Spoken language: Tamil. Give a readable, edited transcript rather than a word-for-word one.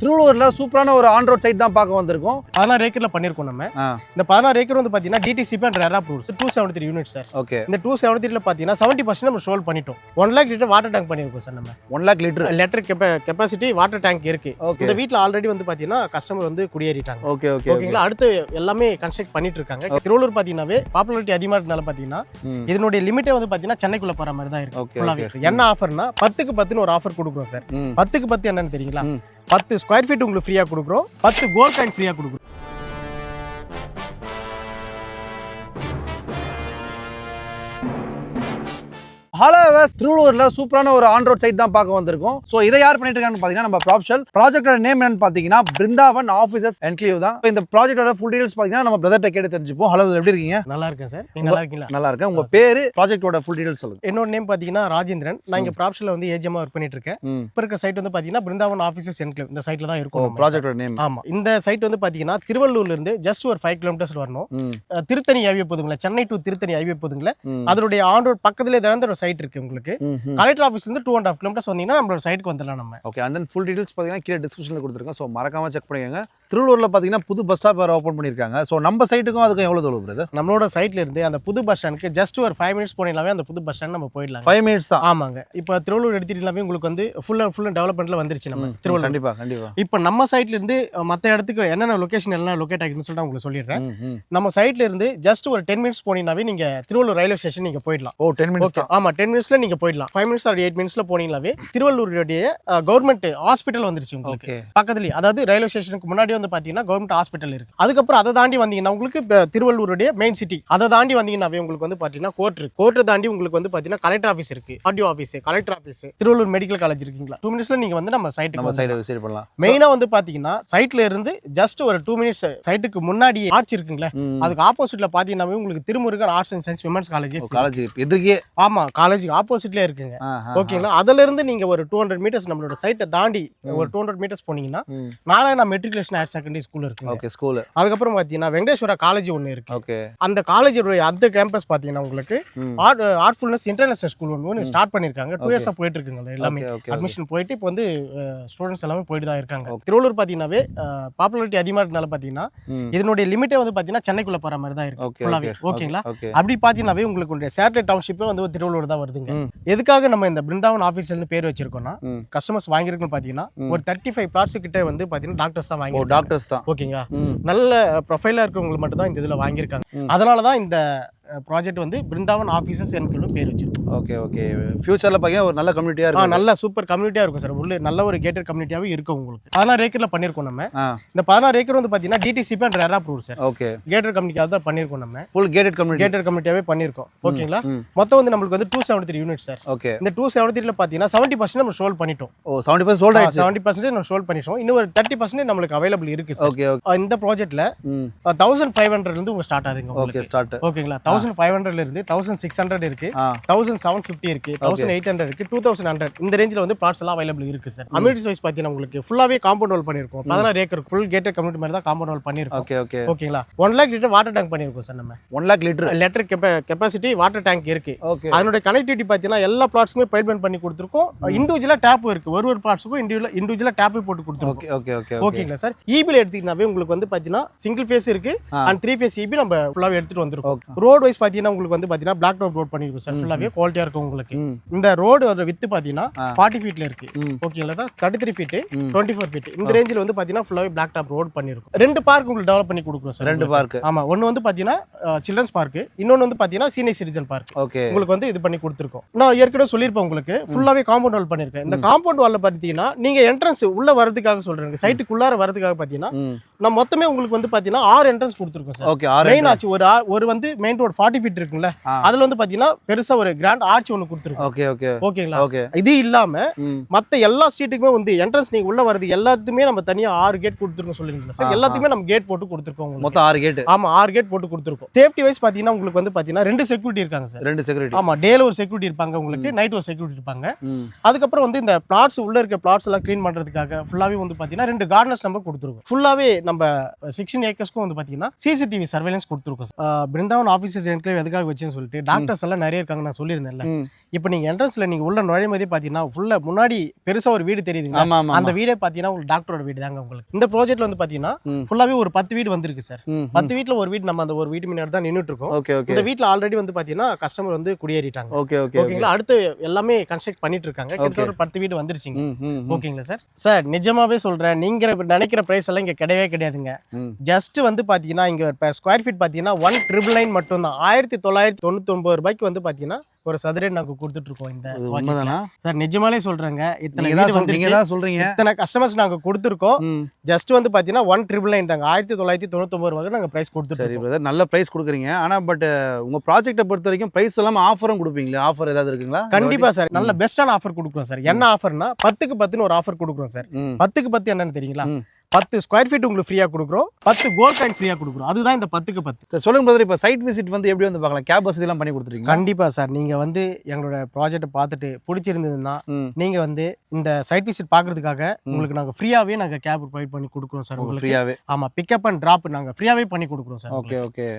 திருவள்ளூர்ல சூப்பரான ஒரு ஆன் ரோட் சைட் தான் பார்க்க வந்திருக்கோம். 16 ஏக்கர்ல பண்ணிருக்கோம் நம்ம. இந்த 16 ஏக்கர் வந்து பாத்தீங்கன்னா DTCP and RERA approves 273 unit sir. Okay. இந்த 273ல பாத்தீங்கன்னா 70% நம்ம ஷோல் பண்ணிட்டோம். 1 லாக் லிட்டர் வாட்டர் டேங்க் பண்ணிருக்கோம் சார் நம்ம. 1 lakh litre capacity water tank இருக்கு. இந்த வீட்ல ஆல்ரெடி வந்து பாத்தீங்கன்னா கஸ்டமர் வந்து குடியேறிட்டாங்க. ஓகே ஓகே ஓகேங்களா. அடுத்து எல்லாமே கன்ஸ்ட்ரக்ட் பண்ணிட்டு இருக்காங்க. திருவள்ளூர் பாத்தீங்கன்னாவே பாப்புலாரிட்டி அதிகமா இருக்கனால பாத்தீங்கன்னா இதனுடைய லிமிட்டே வந்து பாத்தீங்கன்னா சென்னைக்குள்ள போற மாதிரி தான் இருக்கு. என்ன ஆஃபர்னா 10க்கு 10ன்னு ஒரு ஆஃபர் கொடுக்குறோம் சார். 10க்கு 10 என்னன்னு தெரியுங்களா? 10 ஸ்கொயர் ஃபீட் உங்களுக்கு ஃப்ரீயா கொடுக்குறோம். 10 கோல்ட் காயின் ஃப்ரீயா கொடுக்குறோம். ஹலோ திருவள்ளூர்ல சூப்பரான ஒரு ஆன் ரோட் சைட் தான் பார்க்க வந்திருக்கோம். ஸோ இதை யார் பண்ணிட்டு இருக்காங்கன்னு பார்த்தீங்கன்னா நம்ம ப்ராப்ஷல் ப்ராஜெக்டோட நேம் என்னன்னு பார்த்தீங்கன்னா பிருந்தாவன் ஆஃபீஸஸ் என்க்ளேவ் தான். இந்த ப்ராஜெக்டோட ஃபுல் டீடைல்ஸ் பார்த்தீங்கன்னா நம்ம பிரதர்ட்ட கேட்டு தெரிஞ்சுப்போம். ஹலோ, எப்படி இருக்கீங்க? நல்லா இருக்கேன் சார். நீங்க நல்லா இருக்கீங்களா? நல்லா இருக்கேன். உங்க பேரு, ப்ராஜெக்டோட ஃபுல் டீடைல்ஸ் சொல்லுங்க. என்னோட நேம் பார்த்தீங்கன்னா ராஜேந்திரன். நான் இங்க ப்ராப்ஷல்ல வந்து ஏஜிஎம்மா ஒர்க் பண்ணிட்டு இருக்கேன். இப்போ இருக்க சைட் வந்து பார்த்தீங்கன்னா பிருந்தாவன் ஆஃபீஸஸ் என்க்ளேவ் இந்த சைட்ல தான் இருக்கும் ப்ராஜெக்டோட நேம். ஆமா. இந்த சைட் வந்து பார்த்தீங்கன்னா திருவள்ளூர்ல இருந்து ஜஸ்ட் ஒரு 5 கிலோமீட்டர்ஸ் வரணும். திருத்தணி ஹைவே போதுங்களா, சென்னை டு திருத்தணி ஹைவே போதுங்களா, அதனுடைய ஆன் ரோட் பக்கத்துலேயே தான் ஒரு சைட் இருக்கு உங்களுக்கு. கலெக்டர் ஆபீஸ்ல இருந்து 2.5 கிலோமீட்டர்ஸ் வந்தீங்கன்னா நம்மளோட சைட்டுக்கு வந்துடலாம் நம்ம. Okay. And then full details பார்த்தீங்கன்னா கீழே டிஸ்கிரிப்ஷனில் கொடுத்துருக்கேன். ஸோ மறக்காம செக் பண்ணிக்கோங்க. திருவள்ளூர்ல பார்த்தீங்கன்னா புது பஸ் ஸ்டாப் வேறு ஓப்பன் பண்ணியிருக்காங்க. ஸோ நம்ம சைட்டுக்கும் அதுக்கும் எவ்வளோ தூரம் வருது? நம்மளோட சைட்ல இருந்து அந்த புது பஸ் ஸ்டாண்டுக்கு ஜஸ்ட் ஒரு 5 மினிட்ஸ் போனீங்களாவே அந்த புது பஸ் ஸ்டாண்ட் நம்ம போயிடலாம். 5 மினிட்ஸ் தான். ஆமாங்க. இப்போ திருவள்ளூர் எடுத்துட்டீங்களாவே உங்களுக்கு வந்து ஃபுல் டெவலப்மெண்ட்ல வந்துருச்சு நம்ம திருவள்ளூர். கண்டிப்பா கண்டிப்பா. இப்போ நம்ம சைட்ல இருந்து மற்ற இடத்துக்கு என்னென்ன லொகேஷன் எல்லாம் லொகேட் ஆகிருக்குன்னு சொல்லிட்டு உங்களுக்கு சொல்லிடுறேன். நம்ம சைட்ல இருந்து ஜஸ்ட் ஒரு 10 மினிட்ஸ் போனீங்கன்னாவே நீங்க திருவள்ளூர் ரயில்வே ஸ்டேஷன் நீங்க போயிடலாம். ஓ, 10 மினிட்ஸ். ஆமா, 10 மினிட்ஸ்ல நீங்க போயிடலாம். 5 மினிட்ஸ் ஆர் 8 மினிட்ஸ்ல போனீங்களாவே திருவள்ளூருடைய கவர்மெண்ட் ஹாஸ்பிட்டல் வந்துருச்சு உங்களுக்கு பக்கத்துலயே. அதாவது ரயில்வே ஸ்டேஷனுக்கு முன்னாடி வந்து பாத்தீங்கன்னா கவர்மெண்ட் ஹாஸ்பிட்டல் இருக்கு. அதுக்கப்புறம் அதை தாண்டி வந்தீங்கன்னா உங்களுக்கு திருவள்ளூருடைய மெயின் சிட்டி. அதை தாண்டி வந்தீங்கன்னாவே உங்களுக்கு வந்து பாத்தீங்கன்னா கோர்ட் இருக்கு. கோர்ட்டை தாண்டி உங்களுக்கு வந்து பாத்தீங்கன்னா கலெக்டர் ஆஃபீஸ் இருக்கு, RTO office, collector office, Tiruvallur medical college இருக்குங்களா. 2 மினிட்ஸ்ல நீங்க வந்து நம்ம சைட்டுக்கு விசிட் பண்ணலாம். மெயினா வந்து பாத்தீங்கன்னா சைட்ல இருந்து ஜஸ்ட் ஒரு 2 மினிட்ஸ் சைட்டுக்கு முன்னாடி ஆர்ச் இருக்குங்களா, அதுக்கு ஆப்போசிட்ல பாத்தீங்கன்னாவே உங்களுக்கு Thirumurugan arts and science women's college எதுக்கே. ஆமா, காலேஜ் ஆப்போசிட்லயே இருக்குங்க. ஓகேங்களா. அதுல இருந்து நீங்க ஒரு 200 மீட்டர்ஸ் நம்மளோட சைட்டை தாண்டி ஒரு 200 மீட்டர்ஸ் போனீங்கன்னா Narayana matriculation higher secondary school இருக்கு. Okay, school. அதுக்கப்புறம் பாத்தீங்கன்னா வெங்கடேஸ்வரா காலேஜ் ஒன்னு இருக்கு. ஓகே. அந்த காலேஜோட அந்த கேம்பஸ் பாத்தீங்கன்னா உங்களுக்கு ஆர்ட்ஃபுல்னஸ் இன்டர்நேஷனல் ஸ்கூல் ஒன்னு ஸ்டார்ட் பண்ணிருக்காங்க. 2 இயர்ஸா போயிட்டு இருக்குங்க. எல்லாமே அட்மிஷன் போயிட்டு இப்போ வந்து ஸ்டூடெண்ட்ஸ் எல்லாமே போயிட்டு தான் இருக்காங்க. திருவள்ளூர் பாத்தீங்கன்னாவே பாப்புலாரிட்டி அதிகமா இருக்கனால பாத்தீங்கன்னா இதனுடைய லிமிட்டே வந்து பாத்தீங்கன்னா சென்னைக்குள்ள போற மாதிரி தான் இருக்கு ஃபுல்லாவே. ஓகேங்களா. அப்படி பாத்தீங்கன்னாவே உங்களுக்கு சேட்டலைட் டவுன்ஷிப்பே வந்து திருவள்ளூர் தான் வருதுங்க. எதுக்காக நம்ம இந்த பிருந்தாவன் ஆபீஸ்ல இருந்து பேர் வச்சிருக்கோம்னா கஸ்டமர்ஸ் வாங்கிருக்குன்னு பாத்தீங்கன்னா ஒரு 35 பிளாட்ஸ் கிட்ட வந்து பாத்தீங்கன்னா டாக்டர்ஸ் தான் வாங்கி. டாக்டர்ஸ் தான். ஓகேங்களா. நல்ல ப்ரொஃபைலா இருக்கவங்க மட்டும் தான் இந்த இதுல வாங்கியிருக்காங்க. அதனாலதான் இந்த ப்ராஜெக்ட் வந்து பிருந்தாவன் ஆஃபீஸஸ் எனக்கு பேர் வச்சிருக்கோம். Okay okay. ஃபியூச்சர்ல பாத்தீங்கன்னா ஒரு நல்ல கம்யூனிட்டியா இருக்கும். நல்ல சூப்பர் கம்யூனிட்டியா இருக்கும் சார். உள்ள நல்ல ஒரு கேட்டட் கம்யூனிட்டியாவே இருக்கும் உங்களுக்கு. 16 ஏக்கர்ல பண்ணிருக்கோம் நம்ம. இந்த 16 ஏக்கர் வந்து பாத்தீங்கன்னா DTCP and RERA approves sir. Okay. Gated கம்யூனிட்டியா தான் பண்ணிருக்கோம் நம்ம. ஃபுல் கேட்டட் கம்யூனிட்டியாவே பண்ணிருக்கோம். ஓகேங்களா. மொத்தம் வந்து நமக்கு வந்து 273 யூனிட் சார். ஓகே. இந்த 273ல பாத்தீங்கன்னா 70% நம்ம ஷோல் பண்ணிட்டோம். ஓ, 70% சோல்ட் ஆயிடுச்சு. 70% நம்ம ஷோல் பண்ணிட்டோம். இன்னும் ஒரு 30% நமக்கு அவைலபிள் இருக்கு சார். ஓகே. இந்த ப்ராஜெக்ட்ல 1500 ல இருந்து ஸ்டார்ட் ஆகுதுங்க உங்களுக்கு. Okay, start. ஓகேங்களா. 1500 ல இருந்து 1600 இருக்கு, 1750 இருக்கு, 1800 இருக்கு, 2100 இந்த ரேஞ்சில வந்து பிளாட்ஸ் எல்லாம் அவைலபிள் இருக்கு சார். அம்யூனிட்டி வைஸ் பாத்தீங்கன்னா உங்களுக்கு ஃபுல்லாவே காம்பவுண்ட் வால் பண்ணிருக்கோம். 16 ஏக்கர் ஃபுல் கேட்டட் கம்யூனிட்டி மாதிரி தான் காம்பவுண்ட் வால் பண்ணிருக்கோம். Okay okay. ஓகேங்களா. 1 லாக் லிட்டர் வாட்டர் டேங்க் பண்ணிருக்கோம் சார் நம்ம. 1 lakh litre capacity water tank இருக்கு. ஓகே. அதனுடைய கனெக்டிவிட்டி பாத்தீங்கன்னா எல்லா பிளாட்ஸ்க்குமே பைப்லைன் பண்ணி கொடுத்திருக்கோம். இண்டிவிஜுவலா டேப் இருக்கு. ஒரு பிளாட்ஸ்க்கும் இண்டிவிஜுவலா டேப் போட்டு கொடுத்திருக்கோம். Okay okay. ஓகேங்களா சார். ஈபில எடுத்தீங்கன்னாவே உங்களுக்கு வந்து பாத்தீங்கன்னா சிங்கிள் ஃபேஸ் இருக்கு அண்ட் 3 ஃபேஸ் ஈபி நம்ம ஃபுல்லாவே எடுத்துட்டு வந்திருக்கோம். ரோட் வைஸ் பாத்தீங்கன்னா உங்களுக்கு வந்து பாத்தீங்கன்னா பிளாக் டாப் ரோட் பண்ணிருக்கோம் சார். ஃபுல்லாவே குவாலிட்டியா இருக்கும் உங்களுக்கு. இந்த ரோடு வித் பாத்தீங்கன்னா 40 ஃபீட்ல இருக்கு. ஓகேங்களா. 33 ஃபீட் 24 ஃபீட் இந்த ரேஞ்சில வந்து பாத்தீங்கன்னா ஃபுல்லாவே பிளாக் டாப் ரோட் பண்ணிருக்கோம். 2 பார்க் உங்களுக்கு டெவலப் பண்ணி கொடுக்குறோம் சார். 2 பார்க். ஆமா. ஒன்னு வந்து பாத்தீங்கன்னா சில்ட்ரன்ஸ் பார்க், இன்னொன்னு வந்து பாத்தீங்கன்னா சீனியர் சிட்டிசன் பார்க். ஓகே. உங்களுக்கு வந்து இது பண்ணி கொடுத்துருக்கோம். நான் ஏற்கனவே சொல்லிருப்பேன் உங்களுக்கு ஃபுல்லாவே காம்பவுண்ட் வால் பண்ணிருக்கேன். இந்த காம்பவுண்ட் வால்ல பாத்தீங்கன்னா நீங்க என்ட்ரன்ஸ் உள்ள வரதுக்காக சொல்றேன், சைட்டுக்குள்ளார வரதுக்காக பாத்தீங்கன்னா நான் மொத்தமே உங்களுக்கு வந்து பாத்தீங்கன்னா 6 என்ட்ரன்ஸ் கொடுத்துருக்கோம் சார். ஓகே. மெயின் ஆச்சு ஒரு வந்து மெயின் ரோட் 40 ஃபீட் இருக்குல்ல, அதுல வந்து பாத்தீங்கன்னா பெருசா ஒரு கிராண்ட் ஆர்ச் ஒன்னு கொடுத்துருக்கோம். Okay okay. ஓகேங்களா. இது இல்லாம மத்த எல்லா ஸ்ட்ரீட்டுக்குமே வந்து என்ட்ரன்ஸ் நீங்க உள்ள வரது எல்லாத்துக்குமே நம்ம தனியா 6 கேட் கொடுத்துருக்கோம் சொல்லிருக்கீங்க சார். எல்லாத்துக்குமே நம்ம கேட் போட்டு கொடுத்துருக்கோம். மொத்தம் 6 கேட். ஆமா, 6 கேட் போட்டு கொடுத்துருக்கோம். சேஃப்டி வைஸ் பாத்தீங்கன்னா உங்களுக்கு வந்து பாத்தீங்கன்னா 2 செக்யூரிட்டி இருக்காங்க சார். 2 செக்யூரிட்டி. ஆமா, டேல ஒரு செக்யூரிட்டி இருப்பாங்க உங்களுக்கு, நைட் ஒரு செக்யூரிட்டி இருப்பாங்க. அதுக்கப்புறம் வந்து இந்த பிளாட்ஸ் உள்ள இருக்க பிளாட்ஸ் எல்லாம் க்ளீன் பண்றதுக்காக ஃபுல்லாவே வந்து பாத்தீங்கன்னா 2 கார்டனர்ஸ் நம்ம கொடுத்துருக்கோம். ஃபுல்லாவே நம்ம 16 ஏக்கர்ஸ்க்கும் வந்து பாத்தீங்கன்னா சிசிடிவி சர்வேலன்ஸ் கொடுத்துருக்கோம் பிருந்தாவன் ஆஃபீஸர்ஸ் என்க்ளேவ் எதுக்காக வச்சுன்னு சொல்லிட்டு டாக்டர்ஸ் எல்லாம் நிறைய இருக்காங்க நான் சொல்லியிருந்தேன்ல. இப்போ நீங்க என்ட்ரன்ஸ்ல நீங்க உள்ள நுழையும் போதே பாத்தீங்கன்னா ஃபுல்லா முன்னாடி பெருசா ஒரு வீடு தெரியுதுங்க. ஆமா ஆமா அந்த வீடே பாத்தீங்கன்னா உங்களுக்கு டாக்டரோட வீடு தாங்க. உங்களுக்கு இந்த ப்ராஜெக்ட்ல வந்து பாத்தீங்கன்னா ஃபுல்லாவே ஒரு 10 வீடு வந்திருக்கு சார். 10 வீட்ல ஒரு வீடு நம்ம அந்த ஒரு வீட்டு முன்னாடி தான் நின்னுட்டு இருக்கோம். Okay okay. இந்த வீட்ல ஆல்ரெடி வந்து பாத்தீங்கன்னா கஸ்டமர் வந்து குடியேறிட்டாங்க. ஓகே ஓகே ஓகேங்களா. அடுத்து எல்லாமே கன்ஸ்ட்ரக்ட் பண்ணிட்டு இருக்காங்க. கிட்டத்தட்ட ஒரு 10 வீடு வந்துருச்சுங்க. ஓகேங்களா சார். சார் நிஜமாவே சொல்றேன், நீங்க நினைக்கிற பிரைஸ் எல்லாம் இங்க கிடையவே கிடையாதுங்க. ஜஸ்ட் வந்து பாத்தீங்கன்னா இங்க பெர் ஸ்கொயர் ஃபீட் பாத்தீங்கன்னா 1,999 மட்டும் தான். 1999 ரூபாய்க்கு வந்து பாத்தீங்கன்னா ஒரு சதுர நாங்க கொடுத்துட்டு இருக்கோம். இந்த உண்மைதானா சார்? நிஜமாலே சொல்றேங்க. இத்தனை நீங்க வீடு வந்து நீங்க தான் சொல்றீங்க. இத்தனை கஸ்டமர்ஸ் நாங்க கொடுத்துருக்கோம். ஜஸ்ட் வந்து பாத்தீங்கன்னா 1,999 தாங்க. 1999 ரூபாய்க்கு நாங்க பிரைஸ் கொடுத்துட்டு சரி பிரதர், நல்ல பிரைஸ் கொடுக்குறீங்க. ஆனா பட் உங்க ப்ராஜெக்ட்டை பொறுத்த வரைக்கும் பிரைஸ் எல்லாம் ஆஃபரும் கொடுப்பீங்களா? ஆஃபர் ஏதாவது இருக்குங்களா? கண்டிப்பா சார், நல்ல பெஸ்டான ஆஃபர் கொடுக்குறோம் சார். என்ன ஆஃபர்னா 10க்கு 10ன்னு ஒரு ஆஃபர் கொடுக்குறோம் சார். 10க்கு 10 என்னன்னு தெரியுங்களா? 10 ஸ்கொயர் ஃபீட் உங்களுக்கு ஃப்ரீயா கொடுக்குறோம், 10 கோல்ட் காயின் ஃப்ரீயா கொடுக்குறோம். அதுதான் இந்த 10க்கு 10. சொல்லுங்க பிரதர், இப்போ சைட் விசிட் வந்து எப்படி வந்து பார்க்கலாம்? கேப் வசதி எல்லாம் பண்ணி கொடுத்துருக்கீங்க? கண்டிப்பா சார். நீங்க வந்து எங்களோட ப்ராஜெக்ட்டை பார்த்துட்டு பிடிச்சிருந்ததுன்னா நீங்க வந்து இந்த சைட் விசிட் பார்க்கறதுக்காக உங்களுக்கு நாங்க ஃப்ரீயாவே நாங்க கேப் ப்ரொவைட் பண்ணி கொடுக்குறோம் சார். உங்களுக்கு ஃப்ரீயாவே? ஆமா, பிக்கப் அண்ட் டிராப் நாங்க ஃப்ரீயாவே பண்ணி கொடுக்குறோம் சார். Okay okay.